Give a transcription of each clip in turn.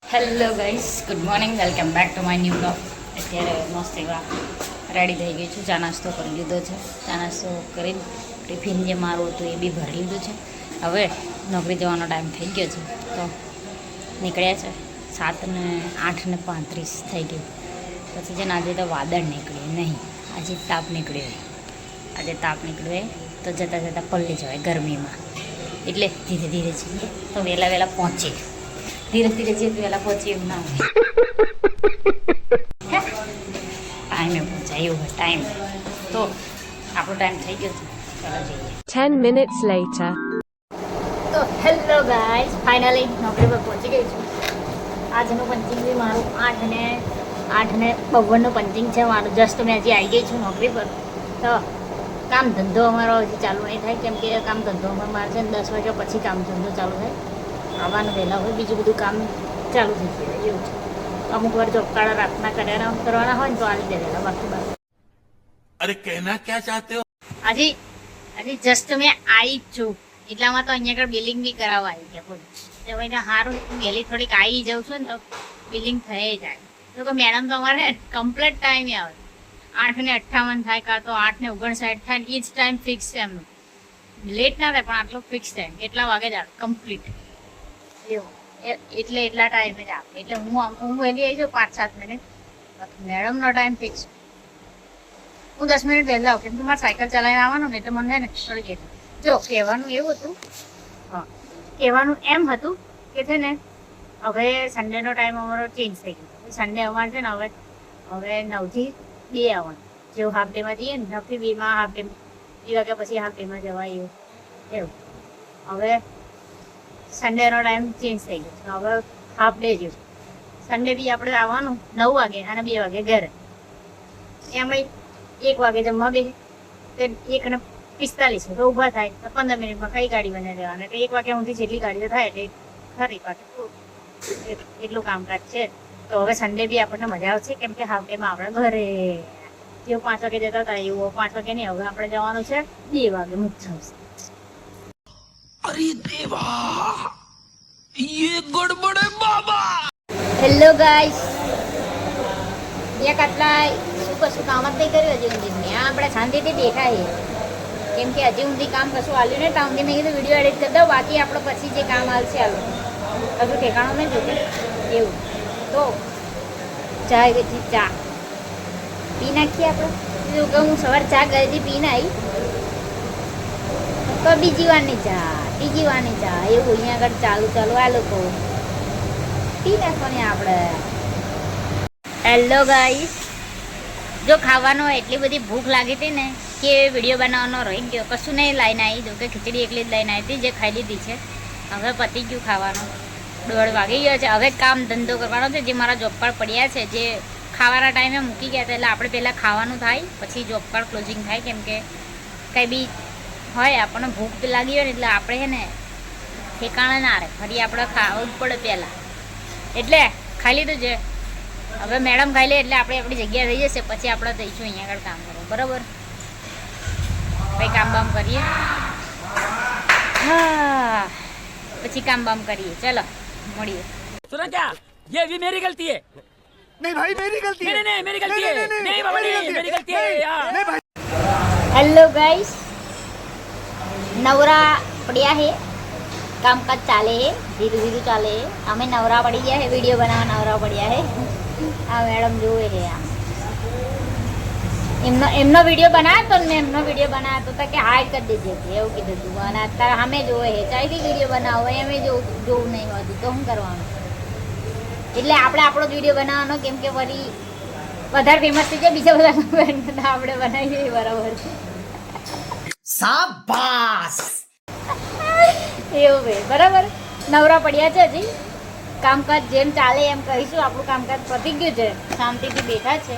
Hello guys, good morning, welcome back to my new blog. અત્યારે મસ્ત એવા ready થઈ ગઈ છું. ચા નાસ્તો કરી લીધો છે. ચા નાસ્તો કરીને ટિફિન જે મારું હતું એ બી ભરી લીધું છે. હવે નોકરી જવાનો ટાઈમ થઈ ગયો છે તો નીકળ્યા છે. 7:08:35 થઈ ગઈ. પછી છે ને આજે તો વાદળ નીકળ્યું નહીં, આજે તાપ નીકળ્યો. આજે તાપ નીકળ્યો તો જતાં જતાં પલ્લી જવાય ગરમીમાં. એટલે ધીરે ધીરે જઈએ તો વહેલા પહોંચીએ. ધીરે ધીરે જઈએ તો વહેલા પહોંચીએ એવું ના હોય. ટાઈમે પહોંચાય એવું હોય ટાઈમ. તો આપણો ટાઈમ થઈ ગયો છે, ચાલો જઈએ. 10 minutes later. તો હેલો ગાઈસ, ફાઇનલી નોકરી પર પહોંચી ગઈ છું. આજનું પંચિંગ બી મારું 8:52 પંચિંગ છે મારું. જસ્ટ મેં હજી આવી ગઈ છું નોકરી પર. તો કામ ધંધો અમારો હજી ચાલુ નહીં થાય, કેમ કે કામ ધંધો મારે છે 10 વાગ્યા પછી કામ ધંધો ચાલુ થાય. આવવાનું વહેલા હોય, બીજું બધું કામ ચાલુ થઈ જાય એવું છે. અમુક વાર જોબ કાર્ડ રાતના કરવાના હોય ને તો આવી દે વહેલા, બાકી બસ. અરે કહેના ક્યાં ચાહતે હો? હજી જસ્ટ મેં આવી જ છું એટલામાં તો અહીંયા આગળ બિલિંગ બી કરાવવા આવી ગયા. બોલો તો ભાઈ સારું, વહેલી થોડીક આવી જાઉં છું ને તો બિલિંગ થઈ જાય. તો કે મેડમ તો અમારે કમ્પ્લીટ ટાઈમે આવે. 8:58 થાય કાં તો 8:59 થાય, એ જ ટાઈમ ફિક્સ છે એમનો. લેટ ના થાય પણ આટલો ફિક્સ ટાઈમ, એટલા વાગે જ આવે કમ્પ્લીટ એવું. એટલે એટલા ટાઈમે જ આવે. એટલે હું વહેલી આવી જાઉં 5-7 મિનિટ. મેડમનો time fix. હું 10 મિનિટ વહેલા આવું, કેમ કે મારે સાયકલ ચલાવીને આવવાનું ને એટલે મને ને થોડી ગઈ. જો કહેવાનું એવું હતું, કહેવાનું એમ હતું કે છે ને હવે સન્ડેનો ટાઈમ અમારો ચેન્જ થઈ ગયો. સન્ડે અમારે છે ને હવે 9 થી 2 આવવાનું. જેવું હાફ ડેમાં જઈએ ને 9 થી 2 માં હાફ ડે, 2 વાગ્યા પછી હાફ ડેમાં જવાય એવું. હવે સન્ડેનો ટાઈમ ચેન્જ થઈ ગયો છે, હવે હાફ ડે જેવું. સન્ડે બી આપણે આવવાનું 9 વાગે અને 2 વાગે ઘરે. એમાં 1 વાગે જમવા બે, 1:45 તો ઊભા થાય તો 15 મિનિટમાં કઈ ગાડી બને રહેવાના. એટલે 1 વાગ્યા સુધી જેટલી ગાડીઓ થાય એટલે ખરી પાછું એટલું કામકાજ છે. તો હવે સન્ડે બી આપણને મજા આવશે, કેમ કે હાફ ડેમાં આપણે ઘરે જેવું 5 વાગે જતા હતા એવું 5 વાગે નહીં, હવે આપણે જવાનું છે 2 વાગે મુક્ત થશે. અરે દેવા, ये गड़बड़ है बाबा. હેલો ગાઈસ, આટલા શું કશું કામ જ નહીં કર્યું હજી સુધી. મેં આપણે શાંતિથી બેઠા છીએ, કેમ કે હજી સુધી કામ કશું આવ્યું ને ત્યાં સુધી મેં કીધું વિડીયો એડિટ કરી દઉં, બાકી આપણે પછી જે કામ આવશે આવ્યું. હજુ ઠેકાણું નહીં જોતું એવું. તો ચા ચા પી નાખીએ આપણે. બીજું કે હું સવારે ચા ગઈ હતી પીને આવી, તો બીજી વારની ચા એવું અહીંયા આગળ ચાલુ આ લોકો પી નાખવાની આપણે. હેલો ગાઈસ, જો ખાવાનો એટલી બધી ભૂખ લાગી હતી ને કે વિડીયો બનાવવાનો રહી ગયો. કશું નહીં લઈને આવી, જો કે ખીચડી એકલી જ લઈને આવી હતી, જે ખાઈ લીધી છે. હવે પતી ગયું ખાવાનું, 1:30 વાગી ગયો છે. હવે કામ ધંધો કરવાનો છે. જે મારા જોબ કાર્ડ પડ્યા છે, જે ખાવાના ટાઈમે મૂકી ગયા હતા, એટલે આપણે પહેલાં ખાવાનું થાય પછી જોબ કાર્ડ ક્લોઝિંગ થાય. કેમ કે કંઈ બી હોય આપણને ભૂખ લાગી હોય ને એટલે આપણે છે ને ઠેકાણે ના રહે, ફરી આપણે ખાવું જ પડે પહેલાં. એટલે ખાઈ લીધું છે. હવે મેડમ ખાઈ લે એટલે આપણે આપણી જગ્યા રહી જશે, પછી આપણે જઈશું અહીંયા આગળ કામ કરો. બરાબર, ભાઈ કામ બામ કરીએ. હા, પછી કામ બામ કરીએ. ચલો મળીએ. सुना क्या? ये भी मेरी गलती है. नहीं भाई मेरी गलती है. नहीं मेरी गलती है. नहीं बाबा नहीं मेरी गलती है यार. હેલો ગાઈસ, નવરા પડ્યા હે, કામકાજ ચાલે હે, ધીરું ચાલે હે. અમે નવરા પડી ગયા હે, વિડીયો બનાવવા નવરા પડ્યા હે. આ મેડમ જોવે હે, આમ એમનો વિડીયો બનાવ્યો તો ને એમનો વિડીયો બનાવ્યો તો કે હાઈડ કરી દેજે એવું કીધું હતું. અને અત્યારે અમે જોવે હે, ચાલી વિડીયો બનાવો એમ જોવું નહીં હોતું તો શું કરવાનું. એટલે આપણે આપણો જ વિડીયો બનાવવાનો, કેમ કે વળી વધારે ફેમસ થઈ જાય, બીજા બધા આપણે બનાવીએ બરાબર. शाबाश. એવું ભાઈ બરાબર. નવરા પડ્યા છે, હજી કામકાજ જેમ ચાલે એમ કહીશું. આપણું કામકાજ પતી ગયું છે, શાંતિથી બેઠા છે.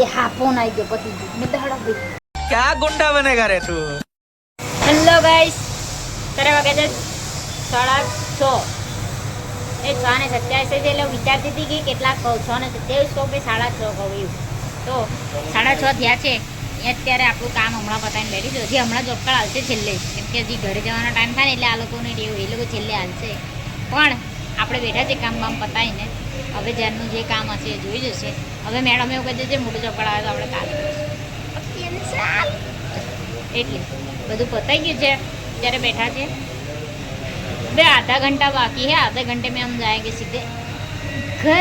એ હા ફોન આવી ગયો, પતી ગયું. મેં દહાડો ભાઈ क्या गुंडा बनेगा रे तू? હેલો ગાઈસ, ત્યારે વાગે છે 6:30. એ 6:27 છે. એટલે વિચારતી હતી કે કેટલાક કહું, 6:27 કહું કે 6:30 કહું એવું. તો 6:30 થયા છે. અત્યારે આપણું કામ હમણાં પતાવીને બેઠી છું. હજી હમણાં જોબ કાર્ડ આવશે છેલ્લે, કેમ કે હજી ઘરે જવાનો ટાઈમ થાય ને એટલે આ લોકોને એવું, એ લોકો છેલ્લે આવશે. પણ આપણે બેઠા છે કામ બામ પતાવીને. હવે જ્યારનું જે કામ હશે એ જોઈ જશે. હવે મેડમ એવું કહે છે જે મોટું ચોપડ આવે તો આપણે કાલે કેન્સલ. એટલે બધું પતાઈ ગયું છે, ત્યારે બેઠા છે. બે आधा घंटा बाकी है, आधे घंटे में हम जाएंगे सीधे घर.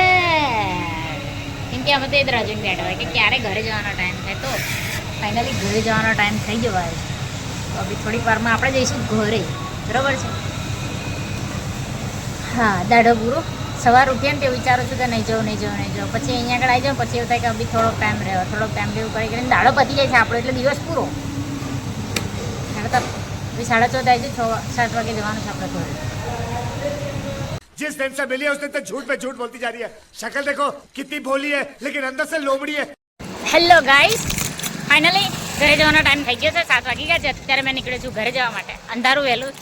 કેમ કે અમે તો એ જ રાહ જોઈને બેઠા હોય કે ક્યારે ઘરે જવાનો ટાઈમ થાય. તો ફાઇનલી ઘરે જવાનો ટાઈમ થઈ ગયો હોય તો અભી થોડીક વારમાં આપણે જઈશું ઘરે. બરાબર છે? હા, દાઢો પૂરો. સવાર ઉઠીએ ને તે વિચારું છું કે નહીં જાઉં. પછી અહીંયા આગળ આવી જાઉં પછી એવું થાય કે અભી થોડોક ટાઈમ રહેવું કરીને દાડો પતી જાય છે આપણો, એટલે દિવસ પૂરો. હવે 14:30 આવી છે, 6-7 વાગે જવાનું છે આપણે ઘરે. जिस दिन से मिली है उस दिन तक झूठ पे झूठ बोलती जा रही है. शक्ल देखो कितनी भोली है लेकिन अंदर से लोमड़ी है. હેલો ગાઈસ, ફાઇનલી ઘરે જવાનો ટાઈમ થઈ ગયો છે. 7 વાગી ગયા છે. અત્યારે મેં નીકળ્યો છું ઘરે જવા માટે. અંધારું વહેલું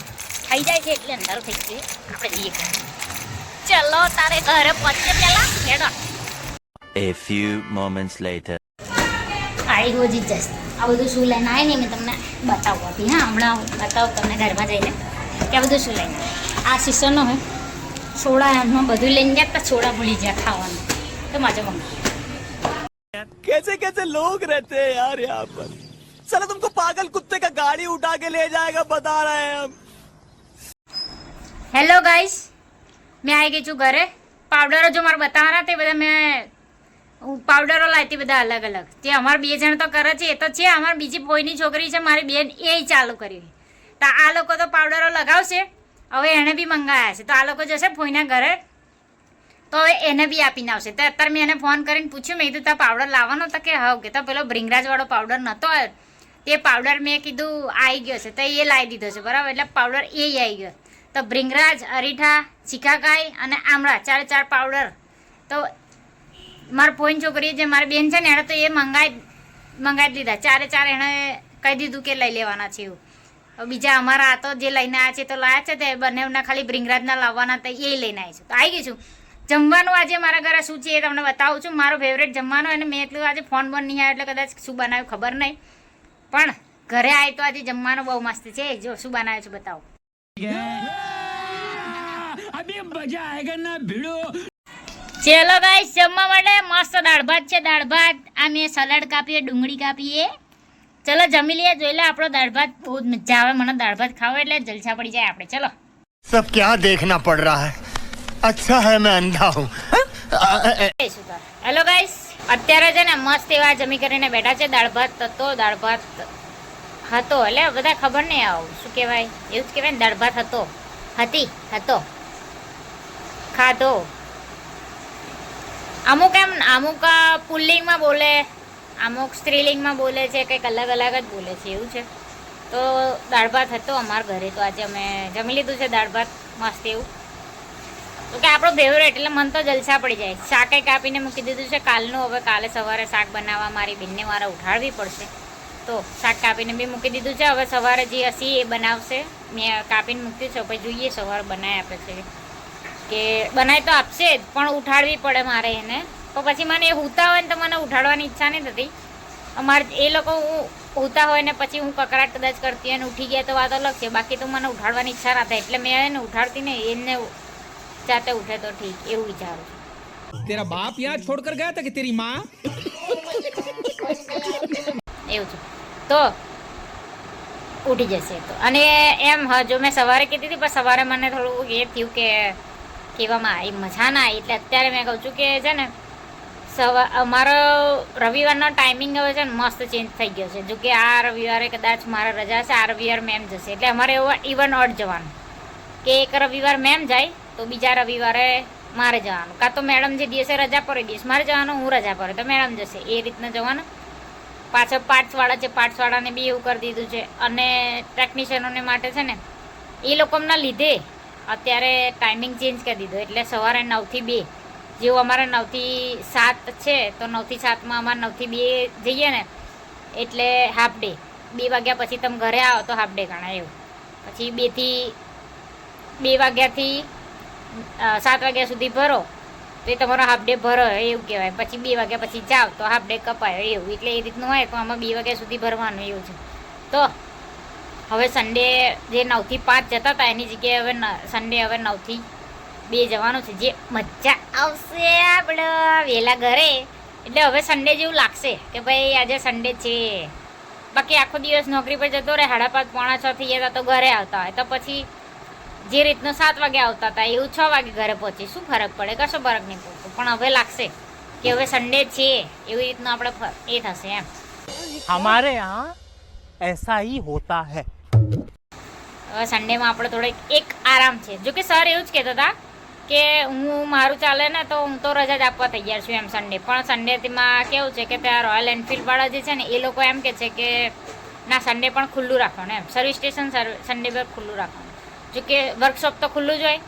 થઈ જાય છે એટલે અંધારું થઈ ગયું. આપણે જઈએ ઘરે. ચલો તારે ઘરે પહોંચીએ પેલા હેડો. A few moments later. આઈ ગયો જી જસ્ટ. આ બધું શું લઈને આવે ને મેં તમને બતાવું હતી. હા, હમણાં બતાવું તમને ઘરમાં જઈને કે આ બધું શું લઈને આવે. આ સિસ્ટરનો હોય સોડા, એમાં બધું લઈને ગયા તો સોડા ભૂલી ગયા ખાવાનું. તો માજો મમ્મી कैसे कैसे लोग रहते हैं यार यहाँ पर. साला तुमको पागल कुत्ते का गाड़ी उठा के ले जाएगा बता रहे हैं हम. હેલો ગાઈસ, મેં આવી ગઈ છું ઘરે. પાવડરો જો મારે બતાવવાના તે બધા મેં પાવડરો લાવતી બધા અલગ અલગ. જે અમારા 2 જણ તો કરે છે એ તો છે. અમારી બીજી પોઈની છોકરી છે મારી બેન, એ ચાલુ કરી. તો આ લોકો તો પાવડરો લગાવશે. હવે એણે બી મંગાવ્યા છે તો આ લોકો જશે ફોઈના ઘરે તો હવે એને બી આપીને આવશે. તો અત્યારે મેં એને ફોન કરીને પૂછ્યું, મેં કીધું ત્યાં પાવડર લાવવાનો હતો કે હા કે તો પેલો ભ્રિંગરાજવાળો પાવડર નહોતો આવ્યો તે પાવડર મેં કીધું આવી ગયો છે તો એ લાવી દીધો છે. બરાબર, એટલે પાવડર એ આવી ગયો. તો ભ્રિંગરાજ, અરીઠા, શીખાકાઈ અને આમળા 4 પાવડર તો મારી ફોઈની છોકરી જે મારી બેન છે ને એણે તો એ મંગાવી દીધા. 4 એણે કહી દીધું કે લઈ લેવાના છે એવું. બીજા અમારા આ તો જે લઈને આવ્યા છે તો લાયા છે તે બંનેના ખાલી ભ્રિંગરાજના લાવવાના હતા એ લઈને આવી છે. તો આવી ગઈ છું. જમવાનું આજે મારા ઘરે શું છે એ તમને બતાવું છું. મારો ફેવરેટ જમવાનો. અને મેં એટલું આજે ફોન બંધ નહીં આવ્યો એટલે કદાચ શું બનાવ્યું ખબર નહીં, પણ ઘરે આવી તો આજે જમવાનું બહુ મસ્ત છે. જો શું બનાવ્યું છે બતાવો. अभी मजा आएगा ना भिड़ो. ચલો ગાઈસ, જમવા માટે મસ્ત દાળ ભાત છે. દાળ ભાત, આ મેં સલાડ કાપીએ, ડુંગળી કાપીએ. ચલો જમી લઈએ. જોઈ લે આપણો દાળ ભાત. બહુ મજા આવે મને દાળ ભાત ખાવા એટલે જલસા પડી જાય આપણે. ચલો. सब क्या देखना पड़ रहा है. अच्छा है मैं अंधा हूँ. હેલો ગાઈસ, અત્યારે છે ને મસ્ત એવા જમી કરીને બેઠા છે. દાળ ભાત હતો એટલે બધા ખબર નહીં આવું શું કહેવાય, એવું જ કહેવાય ને, દાળ ભાત હતો ખાધો. અમુક પુલ્લિંગમાં બોલે, અમુક સ્ત્રીલિંગમાં બોલે છે, કંઈક અલગ અલગ જ બોલે છે એવું છે. તો દાળ ભાત હતો અમારા ઘરે. તો આજે અમે જમી લીધું છે દાળ ભાત મસ્ત એવું. તો કે આપણો ફેવરેટ એટલે મન તો જલસા પડી જાય. શાકે કાપીને મૂકી દીધું છે કાલનું. હવે કાલે સવારે શાક બનાવવા મારી બેનને મારે ઉઠાડવી પડશે તો શાક કાપીને બી મૂકી દીધું છે. હવે સવારે જે હશે એ બનાવશે. મેં કાપીને મૂક્યું છે, પછી જોઈએ સવારે બનાવી આપે છે કે બનાવી તો આપશે જ પણ ઉઠાડવી પડે મારે એને. તો પછી મને એ હુતા હોય ને તો મને ઉઠાડવાની ઈચ્છા નહીં થતી. અમારે એ લોકો હોતા હોય ને પછી હું કકરાટ કદાચ કરતી અને ઉઠી ગયા તો વાત અલગ છે. બાકી તો મને ઉઠાડવાની ઈચ્છા ના થાય એટલે મેં એને ઉઠાડતી ને એને જાતે ઉઠે તો ઠીક એવું વિચારું છું. तेरा बाप यहाँ छोड़ कर गया था कि तेरी माँ. એવું છે તો ઉઠી જશે તો. અને એમ જો મેં સવારે કીધી હતી પણ સવારે મને થોડું એ થયું કે કહેવામાં આવી મજા ના આવી એટલે અત્યારે મેં કહું છું કે છે ને અમારો રવિવારનો ટાઈમિંગ હવે છે ને મસ્ત ચેન્જ થઈ ગયો છે. જો કે આ રવિવારે કદાચ મારા રજા છે, આ રવિવારે મેમ જશે એટલે અમારે ઇવન ઓડ જવાનું કે એક રવિવાર મેમ જાય તો બીજા રવિવારે મારે જવાનું, કાં તો મેડમ જે દિવસે રજા પડે દિવસ મારે જવાનું, હું રજા પડે તો મેડમ જશે એ રીતના જવાનું. પાછળ પાર્ટ્સવાળા છે, પાર્ટ્સવાળાને બી એવું કરી દીધું છે. અને ટેકનિશિયનોને માટે છે ને એ લોકોના લીધે અત્યારે ટાઈમિંગ ચેન્જ કરી દીધો એટલે સવારે 9 થી 2 જેવું અમારે 9 થી 7 છે તો 9 થી 7માં અમારે 9 થી 2 જઈએ ને એટલે હાફ ડે. 2 વાગ્યા પછી તમે ઘરે આવો તો હાફ ડે ગણાય એવું. પછી 2 વાગ્યાથી 7 વાગ્યા સુધી ભરો તો એ તમારો હાફ ડે ભરો એવું કહેવાય. પછી 2 વાગ્યા પછી જાઓ તો હાફ ડે કપાયો એવું. એટલે એ રીતનું હોય તો આમાં 2 વાગ્યા સુધી ભરવાનું એવું છે. તો હવે સન્ડે જે 9 થી 5 જતા હતા એની જગ્યાએ હવે સન્ડે હવે 9 થી બે જવાનું છે, જે મજા આવશે આપણે વહેલા ઘરે. એટલે હવે સન્ડે જેવું લાગશે કે ભાઈ આજે સન્ડે છે. બાકી આખો દિવસ નોકરી પર જતો રહે, 5:30 પોણા 6 થઈ જતા તો ઘરે આવતા હોય, તો પછી જે રીતનું 7 વાગે આવતા હતા એવું 6 વાગે ઘરે પહોંચી, શું ફરક પડે? કશો ફરક નહીં પડતો. પણ હવે લાગશે કે હવે સન્ડે છે એવી રીતનું આપણે એ થશે એમ. हमारे यहाँ ऐसा ही होता है. હવે સન્ડેમાં આપણે થોડોક એક આરામ છે. જો કે સર એવું જ કહેતા હતા કે હું મારું ચાલે ને તો હું તો રજા જ આપવા તૈયાર છું એમ સન્ડે. પણ સન્ડેમાં કેવું છે કે ત્યાં રોયલ એનફિલ્ડવાળા જે છે ને એ લોકો એમ કહે છે કે ના સન્ડે પણ ખુલ્લું રાખવાનું એમ. સર્વિસ સ્ટેશન સન્ડે પર ખુલ્લું રાખવાનું. જો કે વર્કશોપ તો ખુલ્લું જ હોય,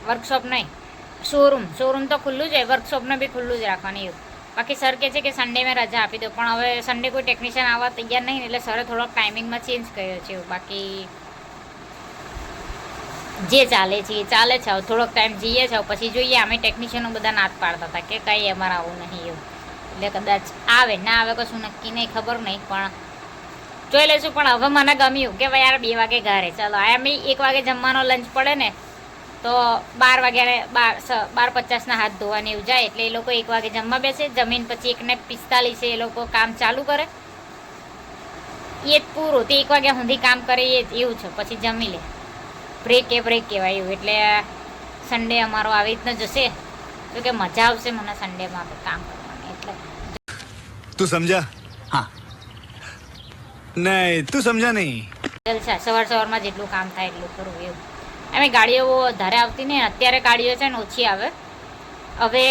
વર્કશોપ નહીં શોરૂમ તો ખુલ્લું જ હોય, વર્કશોપને બી ખુલ્લું જ રાખવાનું એવું. બાકી સર કહે છે કે સન્ડે મેં રજા આપી દો, પણ હવે સન્ડે કોઈ ટેકનિશિયન આવવા તૈયાર નહીં એટલે સરે થોડોક ટાઈમિંગમાં ચેન્જ કર્યો છે એવું. બાકી જે ચાલે છે એ ચાલે છે. હવે થોડોક ટાઈમ જઈએ છે પછી જોઈએ. અમે ટેકનિશિયનો બધા નાદ પાડતા હતા કે કંઈ અમારે આવું નહીં એવું. એટલે કદાચ આવે ના આવે કશું નક્કી નહીં, ખબર નહીં, પણ જોઈ લઈશું. પણ હવે મને ગમ્યું કે ભાઈ યાર 2 વાગે ઘરે ચાલો. એમ 1 વાગે જમવાનો લંચ પડે ને તો 12 વાગ્યાને 12:50 હાથ ધોવાની એવું જાય. એટલે એ લોકો 1 વાગે જમવા બેસે, જમીન પછી 1:45 એ લોકો કામ ચાલુ કરે. એ જ પૂરું, તે 1 વાગ્યા સુધી કામ કરે એ જ એવું છે. પછી જમી લે, બ્રેક કહેવાય એવું. એટલે સન્ડે અમારો આવી રીતના જશે તો કે મજા આવશે મને સન્ડેમાં કામ કરવાની. એટલે तू समझा? हाँ नहीं तू समझा नहीं. જલસા. સવારમાં જેટલું કામ થાય એટલું કરવું એવું. અમે ગાડીઓ વધારે આવતી નહીં, અત્યારે ગાડીઓ છે ને ઓછી આવે. હવે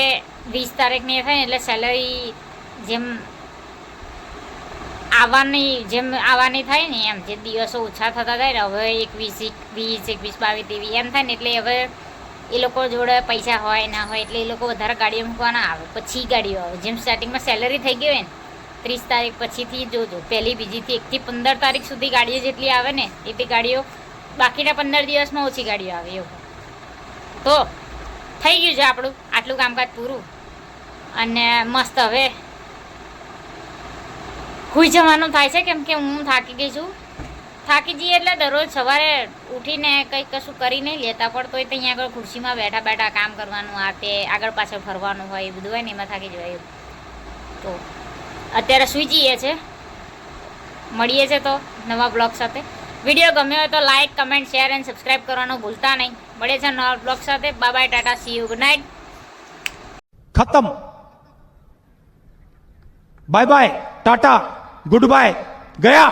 20 તારીખની થાય ને એટલે સેલરી જેમ આવવાની થાય ને એમ, જે દિવસો ઓછા થતા થાય ને હવે 21, 22 તેવી એમ થાય ને એટલે હવે એ લોકો જોડે પૈસા હોય ના હોય એટલે એ લોકો વધારે ગાડીઓ મૂકવાના આવે. પછી ગાડીઓ આવે જેમ સ્ટાર્ટિંગમાં સેલરી થઈ ગઈ હોય ને 30 તારીખ પછીથી જોજો, 1લી 2થી 1થી 15 તારીખ સુધી ગાડીઓ જેટલી આવે ને એટલી ગાડીઓ, બાકીના 15 દિવસમાં ઓછી ગાડીઓ આવે એવું. તો થઈ ગયું છે આપણું આટલું કામકાજ પૂરું. અને મસ્ત હવે હુઈ જવાનું થાય છે કેમ કે હું થાકી ગઈ છું. થાકી જઈએ એટલે દરરોજ સવારે ઉઠીને કંઈક કશું કરી નહીં લેતા, પણ તોય ત્યાં આગળ ખુરશીમાં બેઠા બેઠા કામ કરવાનું, આ તે આગળ પાછળ ફરવાનું હોય એ બધું હોય ને એમાં થાકી જવાય એવું. તો અત્યારે સૂઈ જઈએ છે. મળીએ છે તો નવા બ્લોગ સાથે. વિડીયો ગમ્યો હોય તો like, comment, share and subscribe કરવાનું ભૂલતા નહીં. મળીએ છે નવા બ્લોગ સાથે. Bye bye, tata, see you, good night. खत्म. Bye bye, tata, good bye, गया.